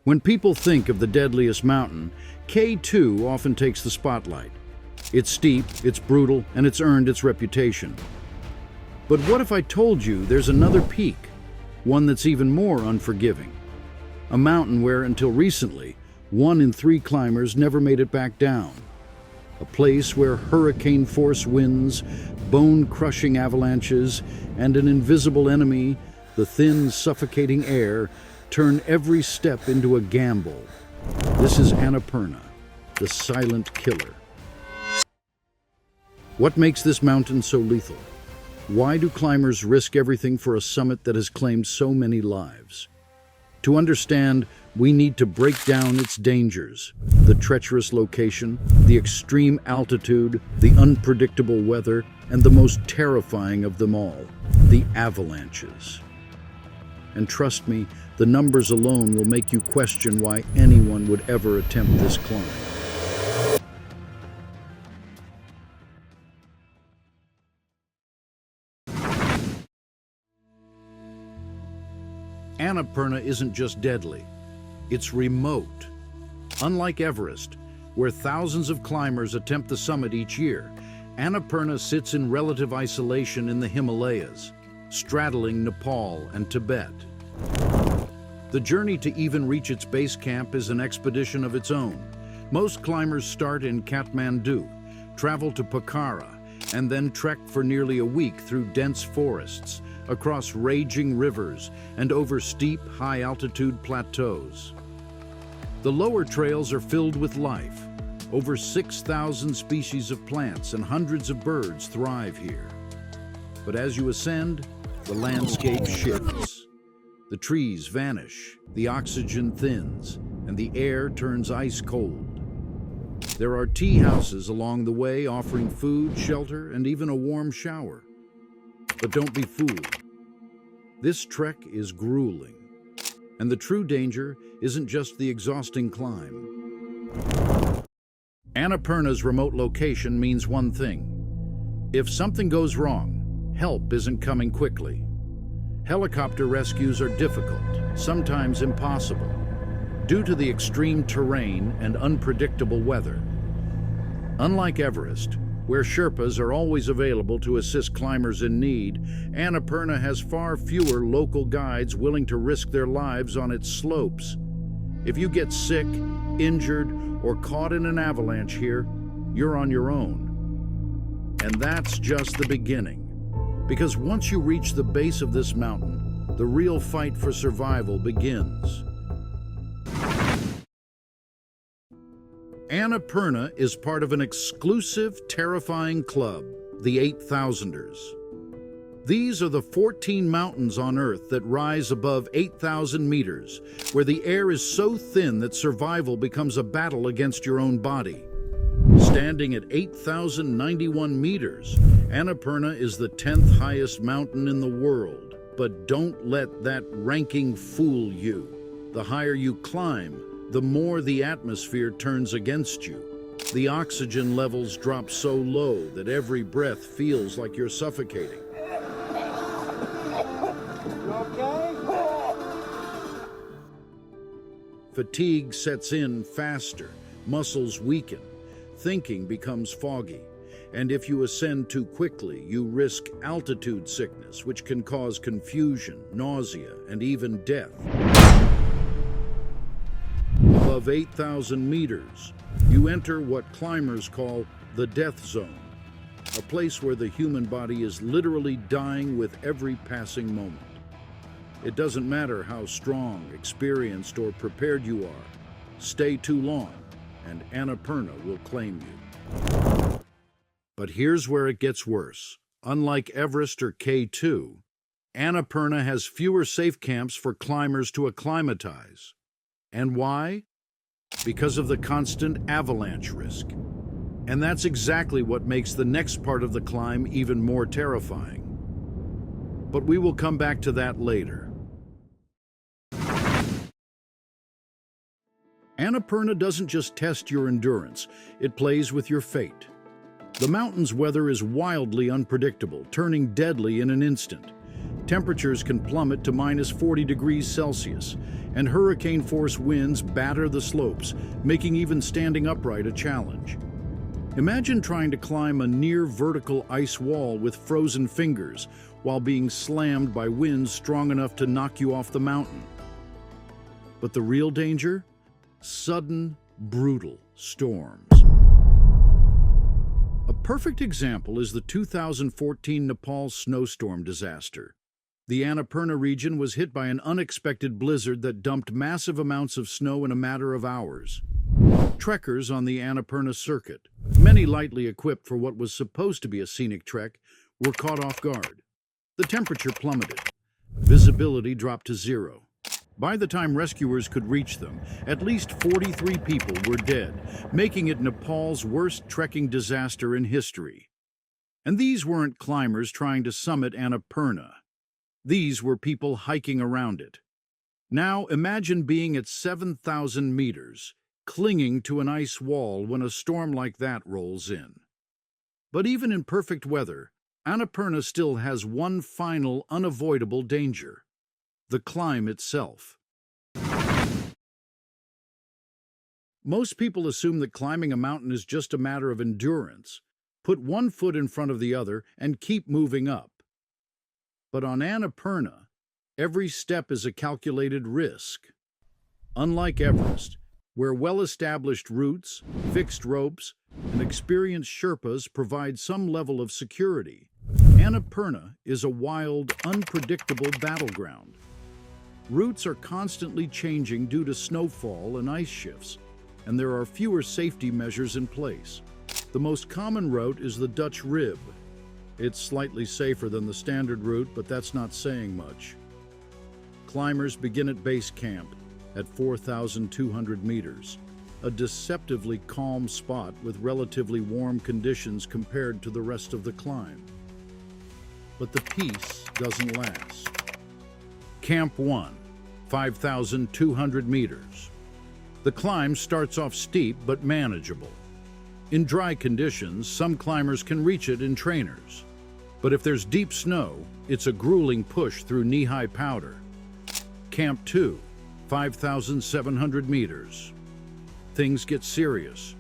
When people think of the deadliest mountain, K2 often takes the spotlight. It's steep, it's brutal, and it's earned its reputation. But what if I told you there's another peak, one that's even more unforgiving? A mountain where, until recently, 1 in 3 climbers never made it back down. A place where hurricane-force winds, bone-crushing avalanches, and an invisible enemy, the thin, suffocating air, turn every step into a gamble. This is Annapurna, the silent killer. What makes this mountain so lethal? Why do climbers risk everything for a summit that has claimed so many lives? To understand, we need to break down its dangers: the treacherous location, the extreme altitude, the unpredictable weather, and the most terrifying of them all, the avalanches. And trust me, the numbers alone will make you question why anyone would ever attempt this climb. Annapurna isn't just deadly, it's remote. Unlike Everest, where thousands of climbers attempt the summit each year, Annapurna sits in relative isolation in the Himalayas, straddling Nepal and Tibet. The journey to even reach its base camp is an expedition of its own. Most climbers start in Kathmandu, travel to Pokhara, and then trek for nearly a week through dense forests, across raging rivers, and over steep, high-altitude plateaus. The lower trails are filled with life. Over 6,000 species of plants and hundreds of birds thrive here. But as you ascend, the landscape shifts. The trees vanish, the oxygen thins, and the air turns ice cold. There are tea houses along the way offering food, shelter, and even a warm shower. But don't be fooled. This trek is grueling, and the true danger isn't just the exhausting climb. Annapurna's remote location means one thing: if something goes wrong, help isn't coming quickly. Helicopter rescues are difficult, sometimes impossible, due to the extreme terrain and unpredictable weather. Unlike Everest, where Sherpas are always available to assist climbers in need, Annapurna has far fewer local guides willing to risk their lives on its slopes. If you get sick, injured, or caught in an avalanche here, you're on your own. And that's just the beginning. Because once you reach the base of this mountain, the real fight for survival begins. Annapurna is part of an exclusive, terrifying club, the 8,000ers. These are the 14 mountains on Earth that rise above 8,000 meters, where the air is so thin that survival becomes a battle against your own body. Standing at 8,091 meters, Annapurna is the 10th highest mountain in the world. But don't let that ranking fool you. The higher you climb, the more the atmosphere turns against you. The oxygen levels drop so low that every breath feels like you're suffocating. You okay? Fatigue sets in faster, muscles weaken, thinking becomes foggy, and if you ascend too quickly, you risk altitude sickness, which can cause confusion, nausea, and even death. Above 8,000 meters, you enter what climbers call the death zone, a place where the human body is literally dying with every passing moment. It doesn't matter how strong, experienced, or prepared you are. Stay too long, and Annapurna will claim you. But here's where it gets worse. Unlike Everest or K2, Annapurna has fewer safe camps for climbers to acclimatize. And why? Because of the constant avalanche risk. And that's exactly what makes the next part of the climb even more terrifying. But we will come back to that later. Annapurna doesn't just test your endurance, it plays with your fate. The mountain's weather is wildly unpredictable, turning deadly in an instant. Temperatures can plummet to minus 40 degrees Celsius, and hurricane-force winds batter the slopes, making even standing upright a challenge. Imagine trying to climb a near-vertical ice wall with frozen fingers while being slammed by winds strong enough to knock you off the mountain. But the real danger? Sudden, brutal storms. A perfect example is the 2014 Nepal snowstorm disaster. The Annapurna region was hit by an unexpected blizzard that dumped massive amounts of snow in a matter of hours. Trekkers on the Annapurna circuit, many lightly equipped for what was supposed to be a scenic trek, were caught off guard. The temperature plummeted. Visibility dropped to zero. By the time rescuers could reach them, at least 43 people were dead, making it Nepal's worst trekking disaster in history. And these weren't climbers trying to summit Annapurna. These were people hiking around it. Now imagine being at 7,000 meters, clinging to an ice wall when a storm like that rolls in. But even in perfect weather, Annapurna still has one final unavoidable danger: the climb itself. Most people assume that climbing a mountain is just a matter of endurance. Put one foot in front of the other and keep moving up. But on Annapurna, every step is a calculated risk. Unlike Everest, where well-established routes, fixed ropes, and experienced Sherpas provide some level of security, Annapurna is a wild, unpredictable battleground. Routes are constantly changing due to snowfall and ice shifts, and there are fewer safety measures in place. The most common route is the Dutch Rib. It's slightly safer than the standard route, but that's not saying much. Climbers begin at base camp at 4,200 meters, a deceptively calm spot with relatively warm conditions compared to the rest of the climb. But the peace doesn't last. Camp 1, 5,200 meters. The climb starts off steep but manageable. In dry conditions, some climbers can reach it in trainers. But if there's deep snow, it's a grueling push through knee-high powder. Camp 2, 5,700 meters. Things get serious.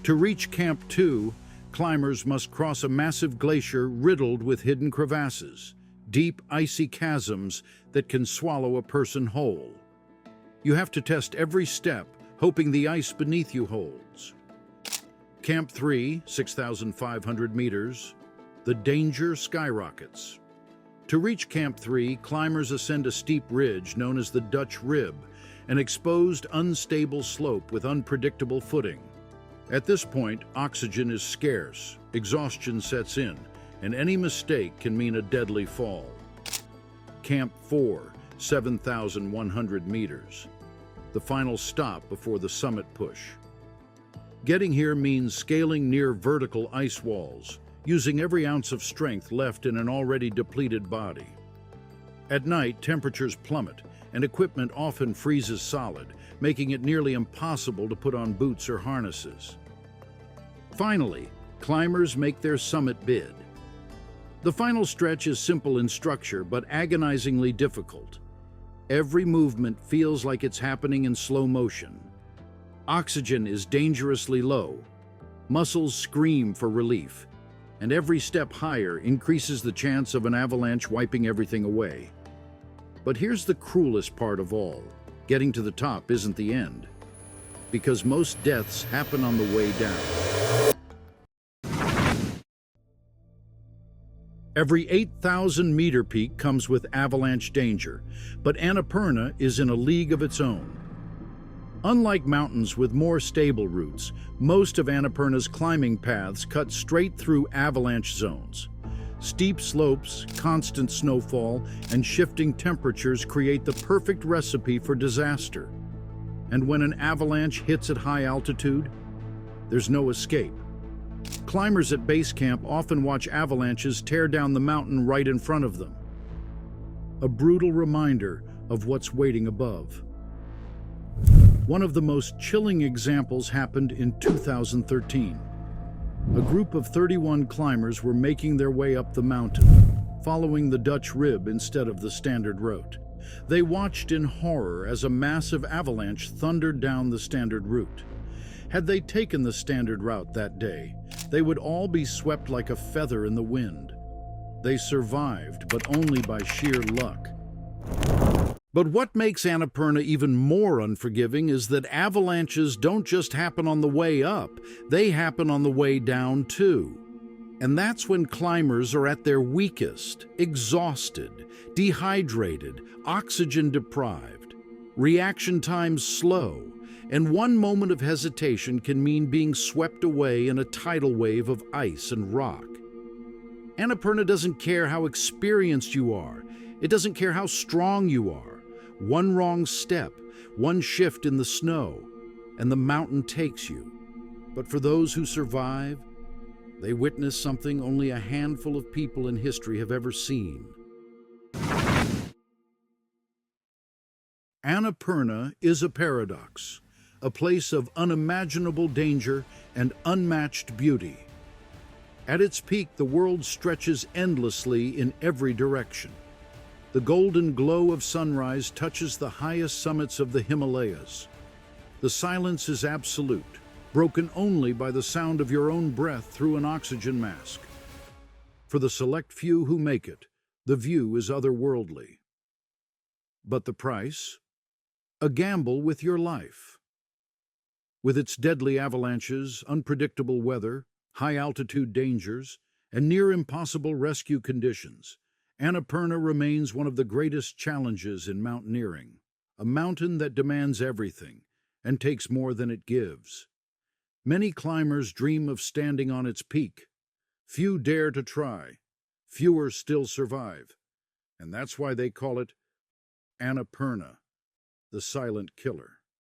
To reach Camp 2, climbers must cross a massive glacier riddled with hidden crevasses, deep, icy chasms that can swallow a person whole. You have to test every step, hoping the ice beneath you holds. Camp 3, 6,500 meters. The danger skyrockets. To reach Camp 3, climbers ascend a steep ridge known as the Dutch Rib, an exposed, unstable slope with unpredictable footing. At this point, oxygen is scarce, exhaustion sets in, and any mistake can mean a deadly fall. Camp 4, 7,100 meters. The final stop before the summit push. Getting here means scaling near vertical ice walls, using every ounce of strength left in an already depleted body. At night, temperatures plummet, and equipment often freezes solid, making it nearly impossible to put on boots or harnesses. Finally, climbers make their summit bid. The final stretch is simple in structure, but agonizingly difficult. Every movement feels like it's happening in slow motion. Oxygen is dangerously low. Muscles scream for relief, and every step higher increases the chance of an avalanche wiping everything away. But here's the cruelest part of all. Getting to the top isn't the end, because most deaths happen on the way down. Every 8,000-meter peak comes with avalanche danger, but Annapurna is in a league of its own. Unlike mountains with more stable routes, most of Annapurna's climbing paths cut straight through avalanche zones. Steep slopes, constant snowfall, and shifting temperatures create the perfect recipe for disaster. And when an avalanche hits at high altitude, there's no escape. Climbers at base camp often watch avalanches tear down the mountain right in front of them. A brutal reminder of what's waiting above. One of the most chilling examples happened in 2013. A group of 31 climbers were making their way up the mountain. following the Dutch rib instead of the standard route. They watched in horror as a massive avalanche thundered down the standard route. Had they taken the standard route that day, they would all be swept like a feather in the wind. They survived, but only by sheer luck. But what makes Annapurna even more unforgiving is that avalanches don't just happen on the way up, they happen on the way down too. And that's when climbers are at their weakest, exhausted, dehydrated, oxygen deprived. Reaction times slow, and one moment of hesitation can mean being swept away in a tidal wave of ice and rock. Annapurna doesn't care how experienced you are. It doesn't care how strong you are. One wrong step, one shift in the snow, and the mountain takes you. But for those who survive, they witness something only a handful of people in history have ever seen. Annapurna is a paradox, a place of unimaginable danger and unmatched beauty. At its peak, the world stretches endlessly in every direction. The golden glow of sunrise touches the highest summits of the Himalayas. The silence is absolute, broken only by the sound of your own breath through an oxygen mask. For the select few who make it, the view is otherworldly. But the price? A gamble with your life. With its deadly avalanches, unpredictable weather, high-altitude dangers, and near-impossible rescue conditions, Annapurna remains one of the greatest challenges in mountaineering, a mountain that demands everything and takes more than it gives. Many climbers dream of standing on its peak. Few dare to try. Fewer still survive. And that's why they call it Annapurna, the silent killer.